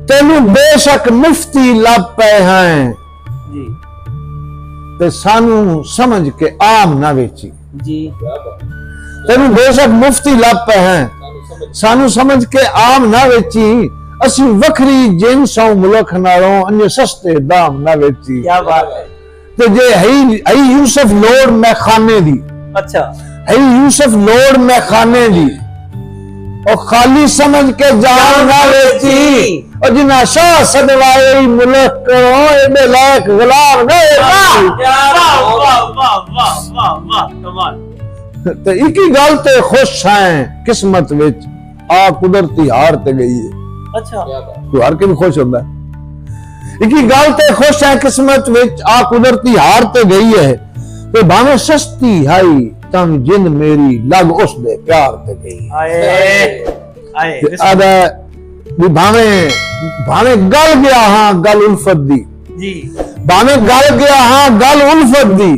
तेनू बेशक मुफ्ती लभ पे हैं जी ते सानू समझ के आम ना वेची। जी तेनू बेशक मुफ्ती लभ पे हैं सानू समझ के आम ना वेची। असी वखरी जिनसों मुल्क नालों अन्य सस्ते दाम ना वेची। क्या बात है। ते जे है यूसुफ लोड़ मैं खाने दी, अच्छा है यूसुफ लोड़ मैं खाने दी और खाली समझ के जान ना वेची। और जिना शाह सदवाए मुल्क करो एडे लायक गुलाम ना ते इकी गल ते खुश हैं किस्मत विच आ कुदरती हार ते गई है। अच्छा तू हार के भी खुश होंदा है। इकी गल ते खुश है किस्मत विच आ कुदरती हार ते गई है। ते भावे सस्ती हाई तन जिंद मेरी लग उस दे प्यार ते गई। आए आदा भी भावे भावे गल गया हां गल उल्फत दी जी भावे गल गया हां गल उल्फत दी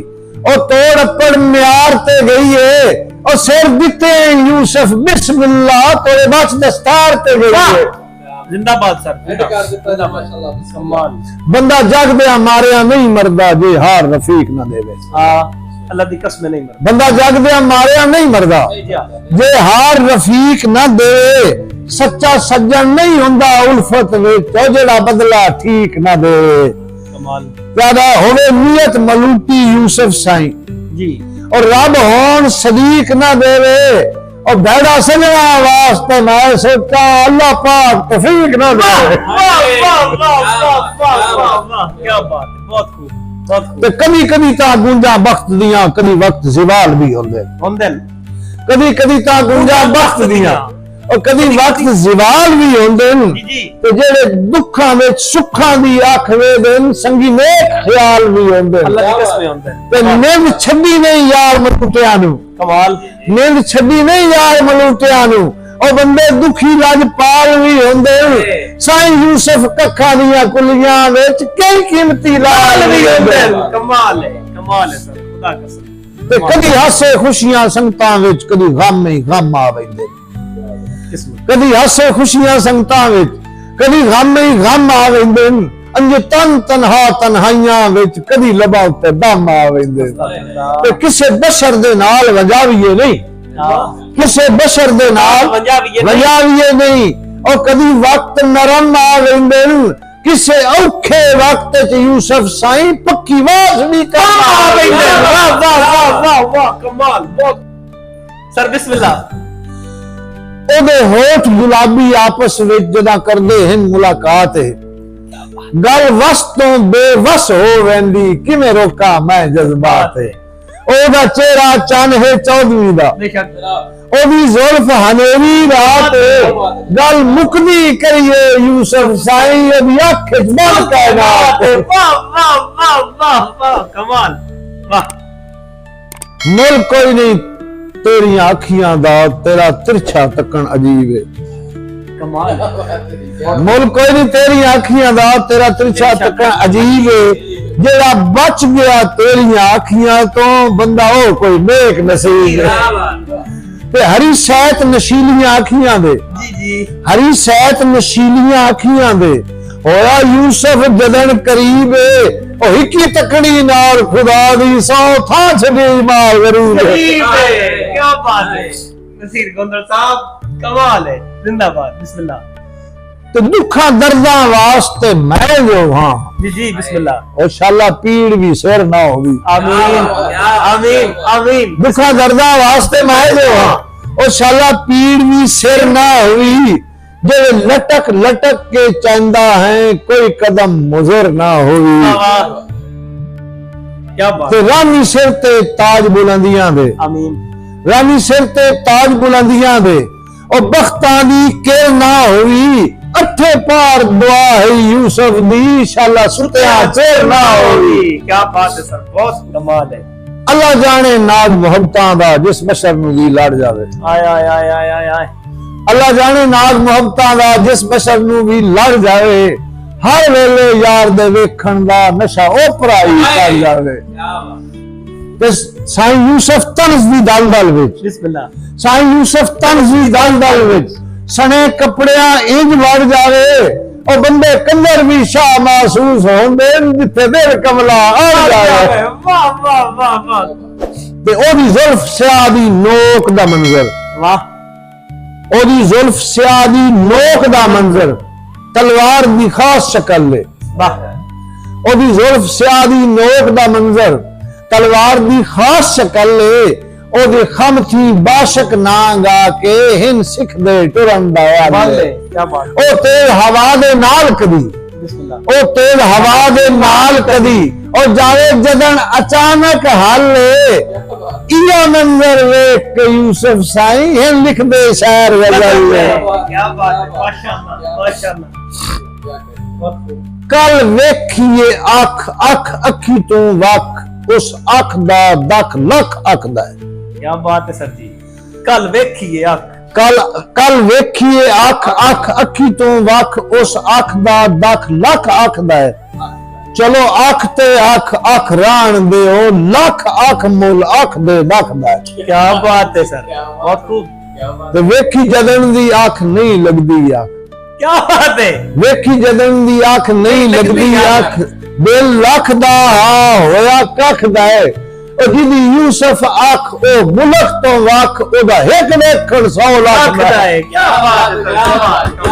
और तोड़ अकड़ म्यार ते गई है और सिर दिते यूसुफ बिस्मिल्लाह तोरे बच दस्तार ते गई है। जिंदाबाद सर सम्मान। बंदा जग दे मारिया नहीं मरदा जे हार रफीक ना देवे। अल्लाह दी कसम नहीं मर बंदा जग दे मारिया नहीं मरदा जे हार रफीक ना देवे। सच्चा सज्जन नहीं हुंदा उल्फत विच जेड़ा बदला ठीक ना देवे। कमाल प्यादा होवे नियत मलूटी यूसुफ साईं जी और रब होन सदीक ना देवे और भेड़ा सजना वास्ते मैं सोचा अल्लाह पाक तौफीक ना दे। क्या बात है। बहुत खूब बहुत खूब। ते कभी कभी ता गुंजा वक्त दियां कभी वक्त जिवाल भी होंदे कभी कभी ता गुंजा वक्त दियां और कभी वक्त जिवाल भी होंदे ते जेड़े दुखां विच सुखां दी आख वेदन संगी नेक ख्याल भी होंदे। अल्लाह दी कसम होंदे ते निंद छड्डी नहीं यार मलूटियां नू। कमाल निंद छड्डी नहीं यार मलूटियां नू और बंदे दुखी लजपाल भी होंदे। साईं यूसुफ कखा दियां कुलियां विच कई कीमती लाल भी होंदे। कमाल है सर खुदा कसम। ते कदी हासे खुशियां संगतां विच कदी गम ही गम आ वेंदे। कदी हासे खुशियां संगतां विच कदी गम ही गम आ वेंदे। अंज तन तन्हा तन्हाइयां विच कदी लबा ते दम आ वेंदे। ते किसे बशर दे नाल वजावीए नहीं किसे बशर दे नाल वजावीए नहीं और कदी वक्त नरम आ वेंदे। किसे औखे वक्त च यूसुफ साईं पक्की वाज भी कर आ वेंदे। वाह वाह वाह वाह वाह कमाल बहुत सर बिस्मिल्लाह। ओदे होठ गुलाबी आपस विच जदा करदे हैं मुलाकात है गल वस तो बेवस हो वेंदी किवें रोका मैं जज्बात है। ओदा चेहरा चन है चौधरी दा ओदी जुल्फ हनेरी रात गल मुकदी करिए यूसुफ साईं ओदी अख च बन कायनात। वाह वाह वाह वाह वाह कमाल वाह। मुल कोई नहीं तेरी अखियां दा तेरा तिरछा तकन अजीब है। कमाल मुल कोई नहीं तेरी अखियां दा तेरा तिरछा तकन अजीब है। जेड़ा बच गया तेरियां अखियां तो बंदा ओ कोई नेक नसीब है। ते हरी सैत नशीलियां अखियां दे हरी सैत नशीलियां अखियां दे होया यूसुफ जदन करीब ओ हिकी तकड़ी नाल खुदा दी सौ था छड़ी मार गरीब है। क्या बात है नसीर गोंदल साहब कमाल है। जिंदाबाद बिस्मिल्लाह। तो दुखा दर्दा वास्ते मैं जो हां जी बिस्मिल्लाह। और शाला पीड़ भी सिर ना होगी। आमीन आमीन आमीन। दुखा दर्दा वास्ते मैं जो हां और शाला पीड़ भी सिर ना होगी। जे लटक लटक के चंदा है कोई कदम मुजर ना होगी। क्या बात। ते रानी सिर ते ताज बुलंदियां दे आमीन रानी सिर ते ताज बुलंदियां दे और बख्तां दी केर ना होई। अठे पार दुआ है यूसुफ दी शाला सुत्या चेर ना होई। क्या बात है सर बहुत कमाल है। अल्लाह जाने नाज मोहब्बतां दा जिस बशर नूं भी लड़ जावे। आय आय आय आय आय आय। अल्लाह जाने नाज मोहब्बतां दा जिस बशर नूं भी लड़ जावे। हर वेले यार दे वेखण दा नशा ओपराई कर जावे। ते साईं यूसुफ तंज दी दलदल विच बिस्मिल्लाह। साईं यूसुफ तंज दी दलदल विच सने कपड़ियां इंज वड़ जावे ਉਹ ਬੰਦੇ ਕੰਜਰ ਵੀ ਸ਼ਾਹ ਮਹਿਸੂਸ ਹੁੰਦੇ ਜਿੱਥੇ ਦਿਲ ਕਮਲਾ ਆ ਜਾਏ ਵਾਹ ਵਾਹ ਵਾਹ ਵਾਹ ਤੇ ਉਹਦੀ ਜ਼ੁਲਫ ਸਿਆਹ ਦੀ ਨੋਕ ਦਾ ਮੰਜ਼ਰ ਵਾਹ ਉਹਦੀ ਜ਼ੁਲਫ ਸਿਆਹ ਦੀ ਨੋਕ ਦਾ ਮੰਜ਼ਰ ਤਲਵਾਰ ਦੀ ਖਾਸ ਸ਼ਕਲ ਲੇ ਵਾਹ ਉਹਦੀ ਜ਼ੁਲਫ ਸਿਆਹ ਦੀ ਨੋਕ ਦਾ ਮੰਜ਼ਰ ਤਲਵਾਰ ਦੀ ਖਾਸ ਸ਼ਕਲ ਲੇ ਉਹਦੇ ਖਮ ਥੀ ਬਾਸ਼ਕ ਨਾ ਗਾ ਕੇ ਹਿੰਦ ਸਿੱਖ ਦੇ ਟੁਰਨ ਦਾ ਬਾਲੇ ਕੀ ਬਾਤ ਉਹ ਤੇਜ਼ ਹਵਾ ਦੇ ਨਾਲ ਕਦੀ ਬਿਸਮਿਲ੍ਲਾ ਉਹ ਤੇਜ਼ ਹਵਾ ਦੇ ਨਾਲ ਕਦੀ ਉਹ ਜਾਵੇ ਜਦਨ ਅਚਾਨਕ ਹੱਲੇ ਇਹ ਮੰਜ਼ਰ ਵੇਖ ਕੇ ਯੂਸਫ ਸਾਈਂ ਹਿੰਦ ਲਿਖਦੇ ਸ਼ਾਇਰ ਗਜ਼ਲ ਕੀ ਬਾਤ ਹੈ ਮਾਸ਼ਾਅੱਲਾ ਮਾਸ਼ਾਅੱਲਾ ਕੱਲ ਵੇਖੀਏ ਅੱਖ ਅੱਖ ਅੱਖੀ ਤੋਂ ਵੱਖ ਉਸ ਅੱਖ ਦਾ ਦਖ ਲੱਖ ਅੱਖ ਦਾ ਕੀ ਬਾਤ ਹੈ ਸਰ ਜੀ ਕੱਲ ਵੇਖੀਏ ਅੱਖ ਕੱਲ ਵੇਖੀਏ ਅੱਖ ਅੱਖ ਅੱਖੀ ਤੋਂ ਵੱਖ ਉਸ ਅੱਖ ਦਾ ਦਖ ਲੱਖ ਅੱਖ ਦਾ ਚਲੋ ਅੱਖ ਤੇ ਅੱਖ ਰਾਣ ਦਿਓ ਲੱਖ ਅੱਖ ਮੁੱਲ ਅੱਖ ਦੇ ਦਖ ਦਾ ਕੀ ਬਾਤ ਹੈ ਸਰ ਬਹੁਤ ਖੂਬ ਤੇ ਵੇਖੀ ਜਦਨ ਦੀ ਅੱਖ ਨਹੀਂ ਲੱਗਦੀ ਅੱਖ ਕੀ ਬਾਤ ਹੈ ਵੇਖੀ ਜਦਨ ਦੀ ਅੱਖ ਨਹੀਂ ਲੱਗਦੀ ਅੱਖ ਦਿਲ ਲੱਖ ਦਾ ਹੋਇਆ ਕੱਖ ਦਾ ਉਹ ਜਿਹਦੀ ਯੂਸਫ ਅੱਖ ਉਹ ਮੁਲਕ ਤੋਂ ਵੱਖ ਉਹਦਾ ਇੱਕ ਵੇਖਣ 100 ਲੱਖ ਅੱਖ ਦਾ ਹੈ ਕੀ ਬਾਤ ਹੈ ਸਰ ਕੀ ਬਾਤ